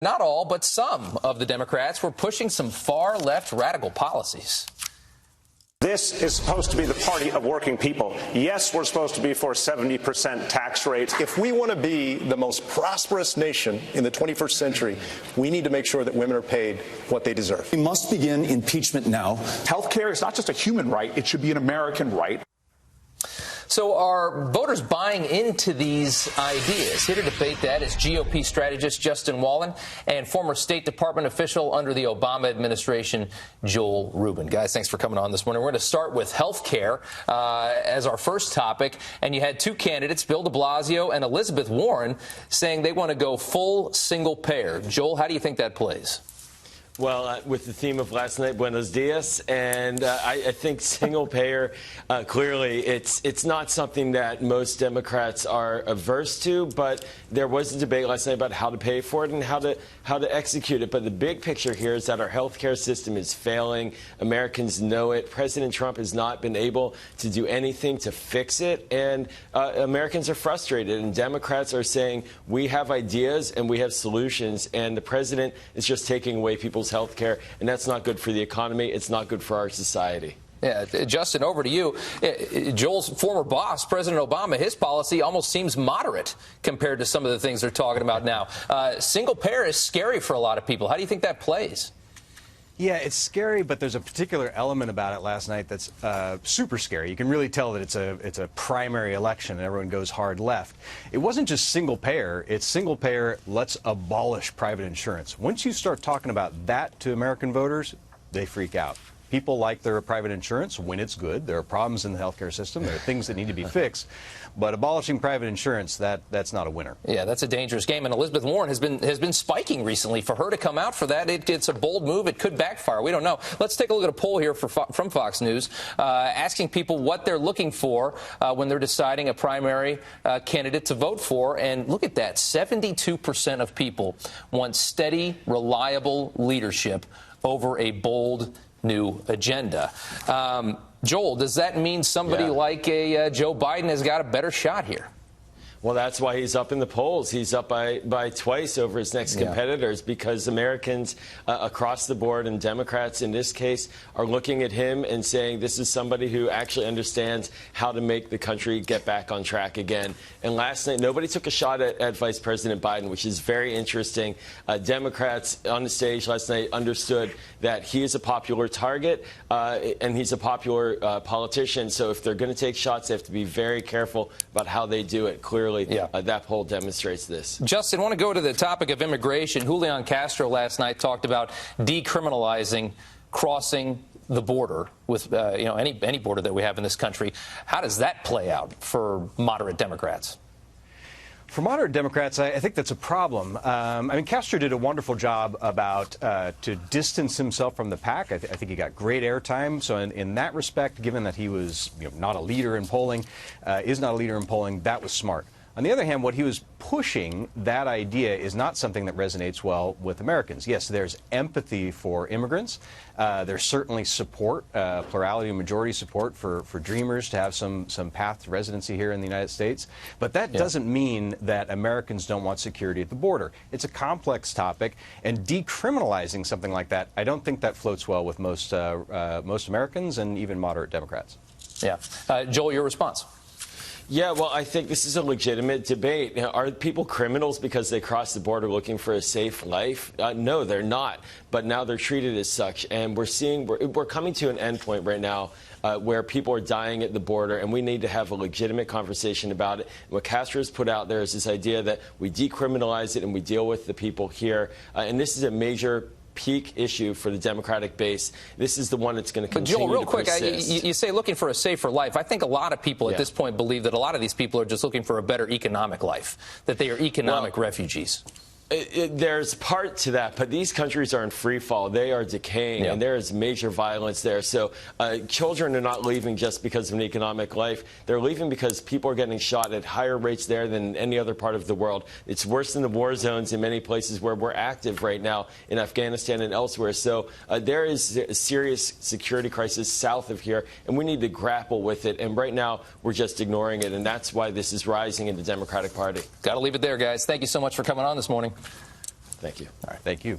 Not all, but some of the Democrats were pushing some far-left radical policies. This is supposed to be the party of working people. Yes, we're supposed to be for 70% tax rates. If we want to be the most prosperous nation in the 21st century, we need to make sure that women are paid what they deserve. We must begin impeachment now. Health care is not just a human right, it should be an American right. So are voters buying into these ideas? Here to debate that is GOP strategist Justin Wallen and former State Department official under the Obama administration, Joel Rubin. Guys, thanks for coming on this morning. We're going to start with health care as our first topic. And you had two candidates, Bill de Blasio and Elizabeth Warren, saying they want to go full single payer. Joel, how do you think that plays? Well, with the theme of last night, Buenos Dias, and I think single payer, clearly, it's not something that most Democrats are averse to, but there was a debate last night about how to pay for it and how to execute it. But the big picture here is that our health care system is failing. Americans know it. President Trump has not been able to do anything to fix it, and Americans are frustrated, and Democrats are saying we have ideas and we have solutions, and the president is just taking away people's health care, and that's not good for the economy. It's not good for our society. Yeah, Justin, over to you. Joel's former boss, President Obama, his policy almost seems moderate compared to some of the things they're talking about now. Single payer is scary for a lot of people. How do you think that plays? Yeah, it's scary, but there's a particular element about it last night that's super scary. You can really tell that it's a primary election and everyone goes hard left. It wasn't just single payer. It's single payer, let's abolish private insurance. Once you start talking about that to American voters, they freak out. People like their private insurance when it's good. There are problems in the healthcare system. There are things that need to be fixed. But abolishing private insurance, that's not a winner. Yeah, that's a dangerous game. And Elizabeth Warren has been spiking recently. For her to come out for that, it's a bold move. It could backfire. We don't know. Let's take a look at a poll here from Fox News asking people what they're looking for when they're deciding a primary candidate to vote for. And look at that. 72% of people want steady, reliable leadership over a bold new agenda. Joel, does that mean somebody like a Joe Biden has got a better shot here? Well, that's why he's up in the polls. He's up by twice over his next competitors, because Americans across the board, and Democrats in this case, are looking at him and saying this is somebody who actually understands how to make the country get back on track again. And last night, nobody took a shot at Vice President Biden, which is very interesting. Democrats on the stage last night understood that he is a popular target and he's a popular politician. So if they're going to take shots, they have to be very careful about how they do it. Clearly, that poll demonstrates this. Justin, I want to go to the topic of immigration. Julian Castro last night talked about decriminalizing crossing the border with any border that we have in this country. How does that play out for moderate Democrats? For moderate Democrats, I think that's a problem. I mean, Castro did a wonderful job about to distance himself from the pack. I think he got great airtime. So in that respect, given that he was not a leader in polling, is not a leader in polling, that was smart. On the other hand, what he was pushing, that idea, is not something that resonates well with Americans. Yes, there's empathy for immigrants. There's certainly support, plurality and majority support for dreamers to have some path to residency here in the United States. But that doesn't mean that Americans don't want security at the border. It's a complex topic, and decriminalizing something like that, I don't think that floats well with most Americans and even moderate Democrats. Yeah. Joel, your response? Yeah, well, I think this is a legitimate debate. Are people criminals because they cross the border looking for a safe life? No, they're not. But now they're treated as such. And we're coming to an end point right now where people are dying at the border, and we need to have a legitimate conversation about it. What Castro has put out there is this idea that we decriminalize it and we deal with the people here. And this is a major peak issue for the Democratic base. This is the one that's going to continue to persist. But Joel, real quick, you say looking for a safer life. I think a lot of people at this point believe that a lot of these people are just looking for a better economic life, that they are economic refugees. There's part to that, but these countries are in free fall. They are decaying, and there is major violence there. So children are not leaving just because of an economic life. They're leaving because people are getting shot at higher rates there than any other part of the world. It's worse than the war zones in many places where we're active right now in Afghanistan and elsewhere. So there is a serious security crisis south of here, and we need to grapple with it. And right now, we're just ignoring it, and that's why this is rising in the Democratic Party. Got to leave it there, guys. Thank you so much for coming on this morning. Thank you. All right. Thank you.